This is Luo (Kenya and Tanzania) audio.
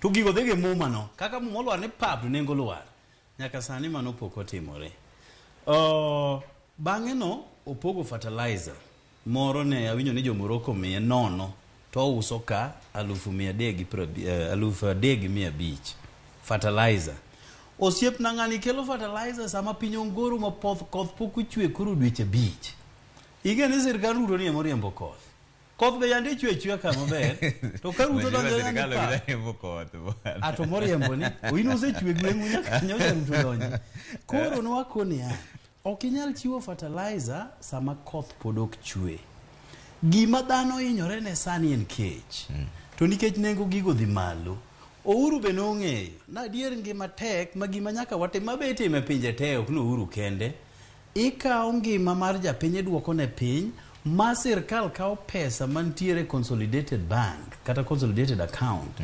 to gigo dhige mumano kaka molwar ne pap nengo lwar nyaka sani mano pok otimore. Bang'e no opogo fertilizer moro ne awinjo ni jo Morocco miye nono to ouso ka 3,500 fertilizer. Osiep na ng'ani kelo fertilizer sama piny ongoro ma koth pok ochwe koro dweche 5. Ige ni sirkal Ruto ni moriembo koth. Koth be yande chwe ka maber. To ka Ruto donjo yande koth. Ato moriembo ni oino se chwe gwengu nyaka nyocha Ruto donjo. Koro no wakoni ya. Okinyal chiwo fertilizer sama koth pod ok chwe. Gima dhano hinyore ne sani en kech. To nikech nengo gigo dhi malo. Ouru be nong'eyo na dier ngima tek ma gima nyaka wate mabete me pinje te ok no Ouru kende. Ikawo ngima mar japiny duoko ne piny ma sirkal kawo pesa mantiere consolidated bank kata consolidated account